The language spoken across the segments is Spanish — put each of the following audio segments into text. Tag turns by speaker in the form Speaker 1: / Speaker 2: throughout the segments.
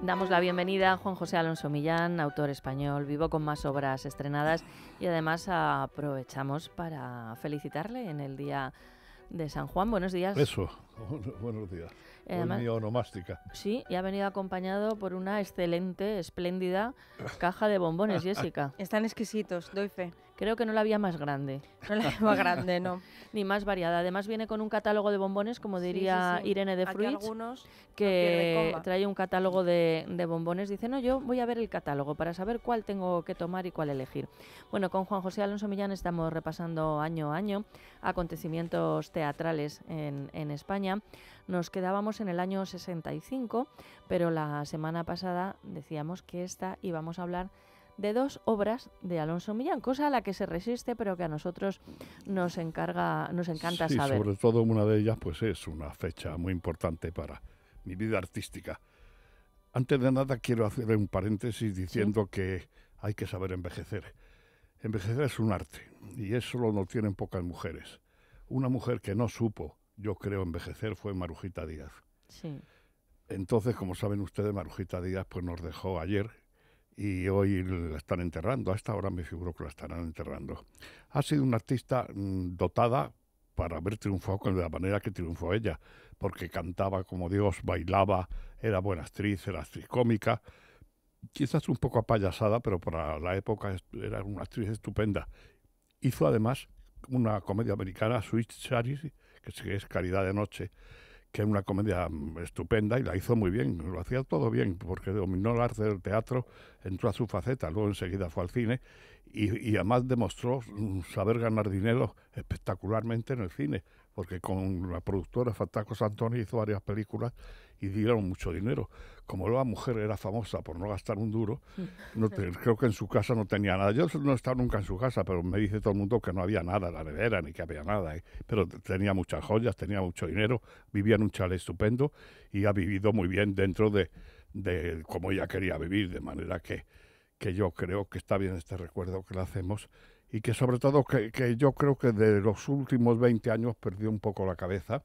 Speaker 1: Damos la bienvenida a Juan José Alonso Millán, autor español, vivo con más obras estrenadas, y además aprovechamos para felicitarle en el Día de San Juan. Buenos días.
Speaker 2: Eso, buenos días. Hoy mi onomástica.
Speaker 1: Sí, y ha venido acompañado por una excelente, espléndida caja de bombones, Jessica.
Speaker 3: Están exquisitos, doy fe.
Speaker 1: Creo que no la había más grande.
Speaker 3: No la había más grande, no.
Speaker 1: Ni más variada. Además viene con un catálogo de bombones, como diría
Speaker 3: sí.
Speaker 1: Irene de
Speaker 3: Aquí
Speaker 1: Fruits,
Speaker 3: algunos
Speaker 1: que trae un catálogo de bombones. Dice, no, yo voy a ver el catálogo para saber cuál tengo que tomar y cuál elegir. Bueno, con Juan José Alonso Millán estamos repasando año a año acontecimientos teatrales en España. Nos quedábamos en el año 65, pero la semana pasada decíamos que íbamos a hablar de dos obras de Alonso Millán, cosa a la que se resiste, pero que a nosotros nos encanta saber.
Speaker 2: Sobre todo una de ellas, pues es una fecha muy importante para mi vida artística. Antes de nada quiero hacer un paréntesis diciendo que hay que saber envejecer. Envejecer es un arte y eso lo tienen pocas mujeres. Una mujer que no supo, yo creo, envejecer fue Marujita Díaz.
Speaker 1: Sí.
Speaker 2: Entonces, como saben ustedes, Marujita Díaz pues nos dejó ayer y hoy la están enterrando. A esta hora me figuro que la estarán enterrando. Ha sido una artista dotada para haber triunfado de la manera que triunfó ella, porque cantaba como Dios, bailaba, era buena actriz, era actriz cómica, quizás un poco apayasada, pero para la época era una actriz estupenda. Hizo además una comedia americana, Sweet Charity, que es Caridad de Noche, que es una comedia estupenda y la hizo muy bien, lo hacía todo bien, porque dominó el arte del teatro, entró a su faceta, luego enseguida fue al cine y además demostró saber ganar dinero espectacularmente en el cine, porque con la productora Fataco Santoni hizo varias películas y dieron mucho dinero. Como la mujer era famosa por no gastar un duro, creo que en su casa no tenía nada. Yo no he estado nunca en su casa, pero me dice todo el mundo que no había nada en la nevera, ni que había nada. Pero tenía muchas joyas, tenía mucho dinero, vivía en un chalet estupendo y ha vivido muy bien dentro de como ella quería vivir, de manera que yo creo que está bien este recuerdo que le hacemos y que sobre todo que yo creo que de los últimos 20 años perdió un poco la cabeza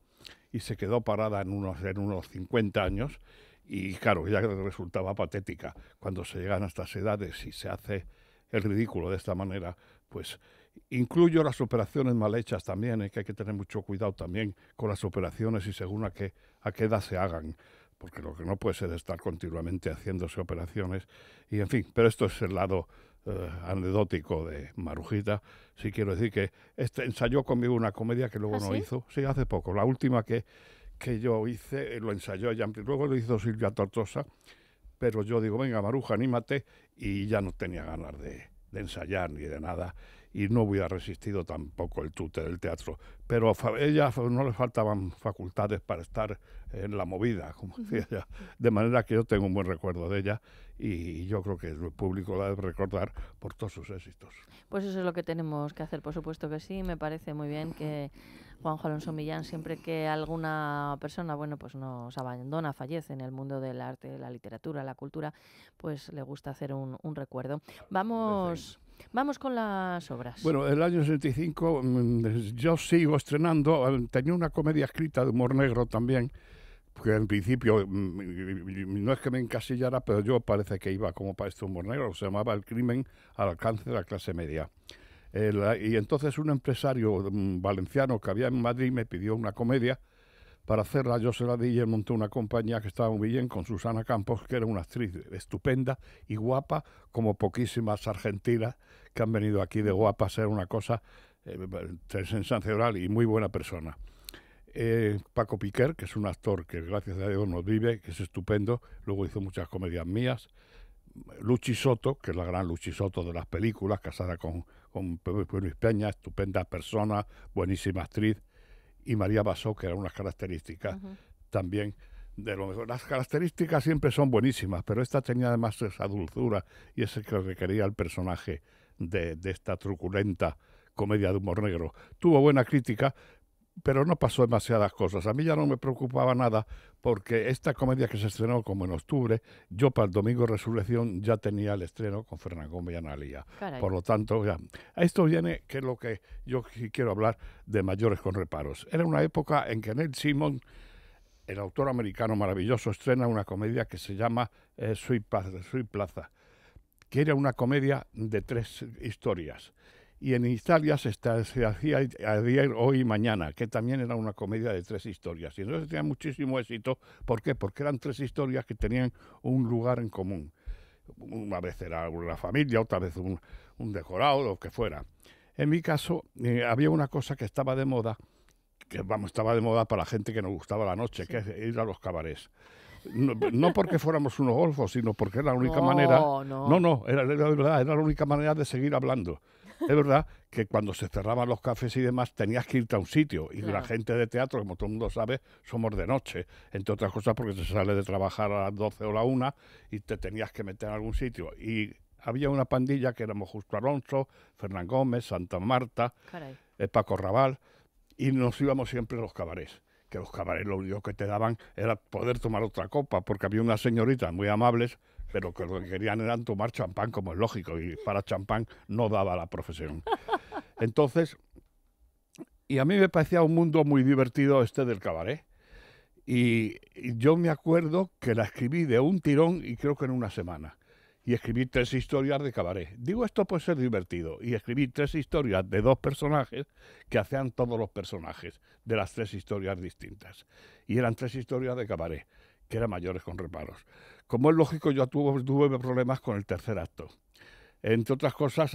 Speaker 2: y se quedó parada en unos 50 años y claro, ya resultaba patética cuando se llegan a estas edades y se hace el ridículo de esta manera. Pues incluyo las operaciones mal hechas también, que hay que tener mucho cuidado también con las operaciones y según a qué edad se hagan, porque lo que no puede ser es estar continuamente haciéndose operaciones y en fin, pero esto es el lado anecdótico de Marujita. Sí quiero decir que ensayó conmigo una comedia que luego no hizo, sí, hace poco. La última que yo hice lo ensayó ella, luego lo hizo Silvia Tortosa, pero yo digo, venga Maruja, anímate, y ya no tenía ganas de ensayar ni de nada y no hubiera resistido tampoco el tute del teatro, pero ella no le faltaban facultades para estar en la movida, como decía ella, de manera que yo tengo un buen recuerdo de ella y yo creo que el público la debe recordar por todos sus éxitos.
Speaker 1: Pues eso es lo que tenemos que hacer, por supuesto que sí. Me parece muy bien que Juanjo Alonso Millán, siempre que alguna persona, bueno, pues nos abandona, fallece en el mundo del arte, la literatura, la cultura, pues le gusta hacer un recuerdo. Vamos con las obras.
Speaker 2: Bueno, el año 65 yo sigo estrenando, tenía una comedia escrita de humor negro también, porque en principio no es que me encasillara, pero yo parece que iba como para este humor negro, se llamaba El crimen al alcance de la clase media. Y entonces un empresario valenciano que había en Madrid me pidió una comedia para hacerla. Yo se la di y él montó una compañía que estaba muy bien con Susana Campos, que era una actriz estupenda y guapa, como poquísimas argentinas que han venido aquí de guapas, era una cosa sensacional y muy buena persona. Paco Piquer, que es un actor que gracias a Dios nos vive, que es estupendo, luego hizo muchas comedias mías. Luchi Soto, que es la gran Luchi Soto de las películas, casada con Luis Peña, estupenda persona, buenísima actriz, y María Basó, que eran unas características también de lo mejor. Las características siempre son buenísimas, pero esta tenía además esa dulzura y ese que requería el personaje de esta truculenta comedia de humor negro. Tuvo buena crítica, pero no pasó demasiadas cosas. A mí ya no me preocupaba nada porque esta comedia que se estrenó como en octubre, yo para el domingo de Resurrección ya tenía el estreno con Fernán Gómez y Analía. Por lo tanto, ya. A esto viene que es lo que yo quiero hablar de Mayores con reparos. Era una época en que Neil Simon el autor americano maravilloso estrena una comedia que se llama Sweet Plaza, que era una comedia de 3 historias. Y en Italia se hacía ayer, hoy y mañana, que también era una comedia de 3 historias. Y entonces tenía muchísimo éxito. ¿Por qué? Porque eran 3 historias que tenían un lugar en común. Una vez era una familia, otra vez un decorado, lo que fuera. En mi caso, había una cosa que estaba de moda, estaba de moda para la gente que nos gustaba la noche, sí, que es ir a los cabarets. No porque fuéramos unos golfos, sino porque era la única manera... No, era verdad, era la única manera de seguir hablando. Es verdad que cuando se cerraban los cafés y demás tenías que irte a un sitio, y claro, la gente de teatro, como todo el mundo sabe, somos de noche, entre otras cosas porque se sale de trabajar a las 12 o la 1 y te tenías que meter en algún sitio. Y había una pandilla que éramos Justo Alonso, Fernán Gómez, Santa Marta, Paco Raval, y nos íbamos siempre a los cabarets. Que los cabarets lo único que te daban era poder tomar otra copa, porque había unas señoritas muy amables, pero que lo que querían era tomar champán, como es lógico, y para champán no daba la profesión. Entonces, y a mí me parecía un mundo muy divertido este del cabaret. Y yo me acuerdo que la escribí de un tirón y creo que en una semana. Y escribí 3 historias de cabaret. Digo, esto puede ser divertido. Y escribí 3 historias de 2 personajes que hacían todos los personajes de las 3 historias distintas. Y eran 3 historias de cabaret, que eran mayores con reparos. Como es lógico, yo tuve problemas con el tercer acto. Entre otras cosas,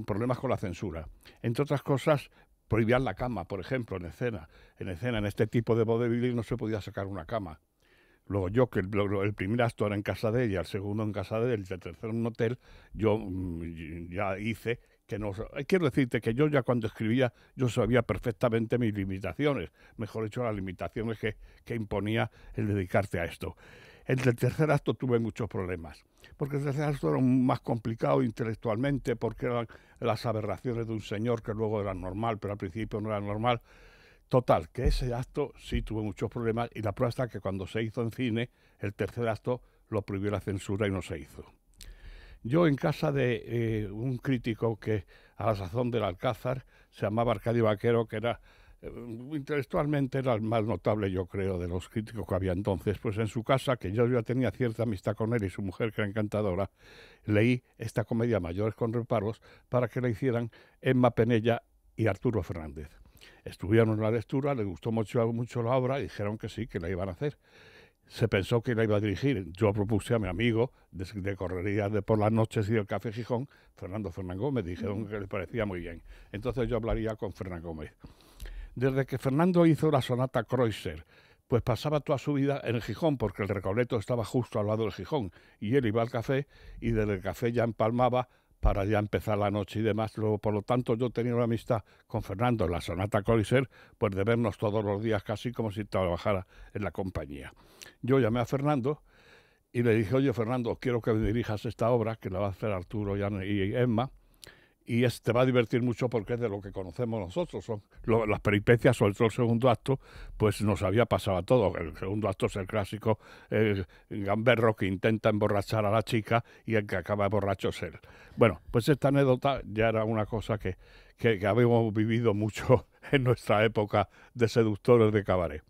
Speaker 2: problemas con la censura. Entre otras cosas, prohibían la cama, por ejemplo, en escena. En este tipo de vodevil no se podía sacar una cama. Luego yo, que el primer acto era en casa de ella, el segundo en casa de él, el tercero en un hotel, yo ya hice que no... Quiero decirte que yo ya cuando escribía, yo sabía perfectamente mis limitaciones, mejor dicho, las limitaciones que imponía el dedicarte a esto. En el tercer acto tuve muchos problemas, porque el tercer acto era más complicado intelectualmente, porque eran las aberraciones de un señor que luego era normal, pero al principio no era normal. Total, que ese acto sí tuvo muchos problemas, y la prueba está que cuando se hizo en cine, el tercer acto lo prohibió la censura y no se hizo. Yo en casa de un crítico que a la sazón del Alcázar se llamaba Arcadio Vaquero, que era intelectualmente era el más notable, yo creo, de los críticos que había entonces, pues en su casa, que yo ya tenía cierta amistad con él y su mujer, que era encantadora, leí esta comedia Mayores con reparos para que la hicieran Emma Penella y Arturo Fernández. Estuvieron en la lectura, les gustó mucho la obra y dijeron que sí, que la iban a hacer. Se pensó que la iba a dirigir. Yo propuse a mi amigo de correrías de por las noches y del Café Gijón, Fernán Gómez, dijeron que le parecía muy bien. Entonces yo hablaría con Fernán Gómez. Desde que Fernando hizo la sonata Kreutzer, pues pasaba toda su vida en el Gijón, porque el Recoleto estaba justo al lado del Gijón, y él iba al café, y desde el café ya empalmaba para ya empezar la noche y demás. Luego, por lo tanto, yo tenía una amistad con Fernando en la sonata Kreutzer, pues de vernos todos los días casi como si trabajara en la compañía. Yo llamé a Fernando y le dije, oye, Fernando, quiero que me dirijas esta obra, que la va a hacer Arturo y Emma, y te va a divertir mucho porque es de lo que conocemos nosotros. Las peripecias, sobre todo el segundo acto, pues nos había pasado a todo. El segundo acto es el clásico gamberro que intenta emborrachar a la chica y el que acaba borracho es él. Bueno, pues esta anécdota ya era una cosa que habíamos vivido mucho en nuestra época de seductores de cabaret.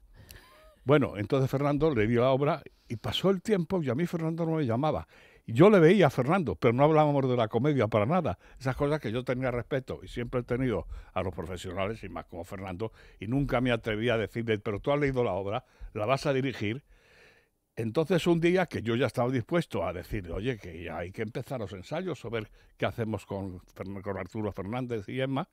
Speaker 2: Bueno, entonces Fernando le dio la obra y pasó el tiempo y a mí Fernando no me llamaba. Yo le veía a Fernando, pero no hablábamos de la comedia para nada. Esas cosas que yo tenía respeto y siempre he tenido a los profesionales, y más como Fernando, y nunca me atreví a decirle, pero tú has leído la obra, la vas a dirigir. Entonces un día que yo ya estaba dispuesto a decirle, oye, que ya hay que empezar los ensayos o ver qué hacemos con Arturo Fernández y Emma,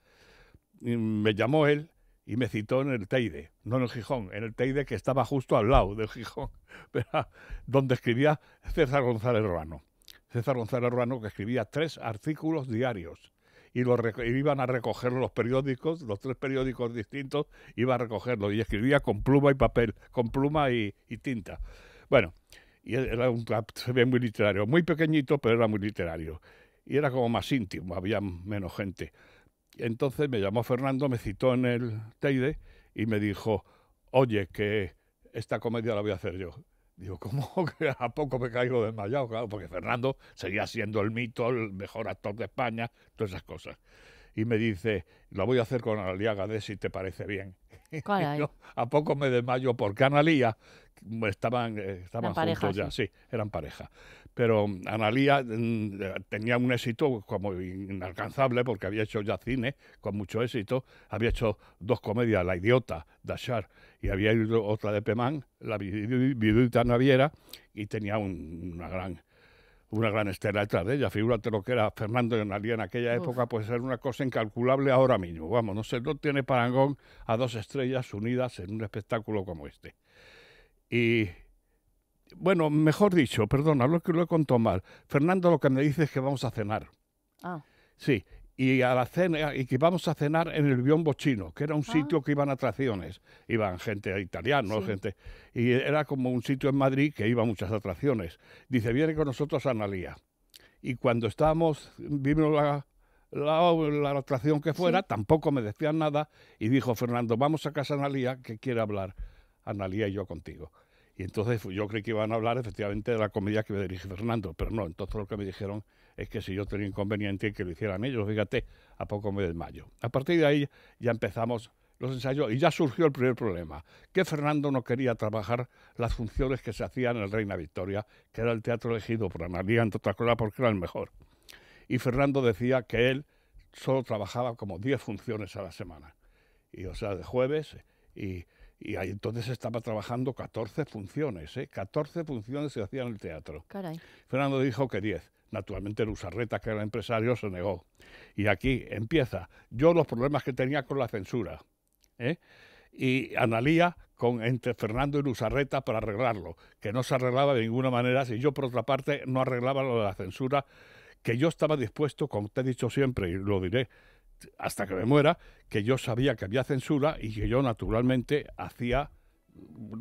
Speaker 2: y me llamó él y me citó en el Teide, no en el Gijón, en el Teide que estaba justo al lado del Gijón, donde escribía César González Ruano. César González Ruano, que escribía 3 artículos diarios y iban a recoger los periódicos, los 3 periódicos distintos, iba a recogerlos y escribía con pluma y papel, con pluma y tinta. Bueno, y se ve muy literario, muy pequeñito, pero era muy literario. Y era como más íntimo, había menos gente. Entonces me llamó Fernando, me citó en el Teide y me dijo, oye, que esta comedia la voy a hacer yo. Digo, ¿cómo que a poco me caigo desmayado? Claro, porque Fernando seguía siendo el mito, el mejor actor de España, todas esas cosas. Y me dice, la voy a hacer con Aliaga, si te parece bien.
Speaker 1: Caray.
Speaker 2: Yo a poco me desmayo porque Analía estaban
Speaker 1: pareja,
Speaker 2: juntos ya, sí, eran pareja. Pero Analía tenía un éxito como inalcanzable porque había hecho ya cine con mucho éxito, había hecho 2 comedias, La Idiota, Dachar, y había ido otra de Pemán, La Viudita Naviera, y tenía una gran estela detrás de ella. Figúrate lo que era Fernando y Analía en aquella época, pues era una cosa incalculable ahora mismo. Vamos, no tiene parangón a 2 estrellas unidas en un espectáculo como este. Y, bueno, mejor dicho, perdona, lo he contado mal. Fernando lo que me dice es que vamos a cenar.
Speaker 1: Ah,
Speaker 2: Sí, y a la cena, y que íbamos a cenar en el Biombo Chino, que era un sitio que iban atracciones. Iban gente italiana,
Speaker 1: sí.
Speaker 2: gente. Y era como un sitio en Madrid que iba a muchas atracciones. Dice, viene con nosotros Analía. Y cuando vimos la atracción que fuera,
Speaker 1: Sí.
Speaker 2: tampoco me decían nada, y dijo Fernando, vamos a casa de Analía, que quiere hablar Analía y yo contigo. Y entonces yo creí que iban a hablar efectivamente de la comedia que me dirige Fernando, pero no, entonces lo que me dijeron es que si yo tenía inconveniente que lo hicieran ellos, fíjate, a poco me desmayo. A partir de ahí ya empezamos los ensayos y ya surgió el primer problema, que Fernando no quería trabajar las funciones que se hacían en el Reina Victoria, que era el teatro elegido por Analía, entre otras cosas, porque era el mejor. Y Fernando decía que él solo trabajaba como 10 funciones a la semana, y o sea, de jueves, y ahí entonces estaba trabajando 14 funciones, 14 funciones se hacían en el teatro.
Speaker 1: caray.
Speaker 2: Fernando dijo que 10. Naturalmente Lusarreta, que era el empresario, se negó. Y aquí empieza yo los problemas que tenía con la censura. Y Analía entre Fernando y Lusarreta para arreglarlo, que no se arreglaba de ninguna manera si yo, por otra parte, no arreglaba lo de la censura, que yo estaba dispuesto, como te he dicho siempre, y lo diré hasta que me muera, que yo sabía que había censura y que yo naturalmente hacía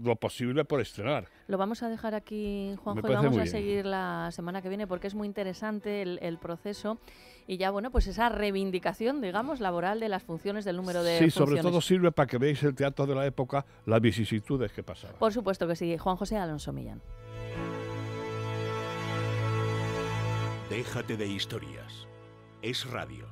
Speaker 2: lo posible por estrenar.
Speaker 1: Lo vamos a dejar aquí, Juanjo, y
Speaker 2: parece
Speaker 1: vamos
Speaker 2: muy
Speaker 1: a
Speaker 2: bien.
Speaker 1: seguir la semana que viene porque es muy interesante el proceso y ya, bueno, pues esa reivindicación, digamos, laboral de las funciones, del número de
Speaker 2: Sí,
Speaker 1: funciones.
Speaker 2: sobre todo sirve para que veáis el teatro de la época, las vicisitudes que pasaban.
Speaker 1: Por supuesto que sí. Juan José Alonso Millán.
Speaker 4: Déjate de historias. Es radio.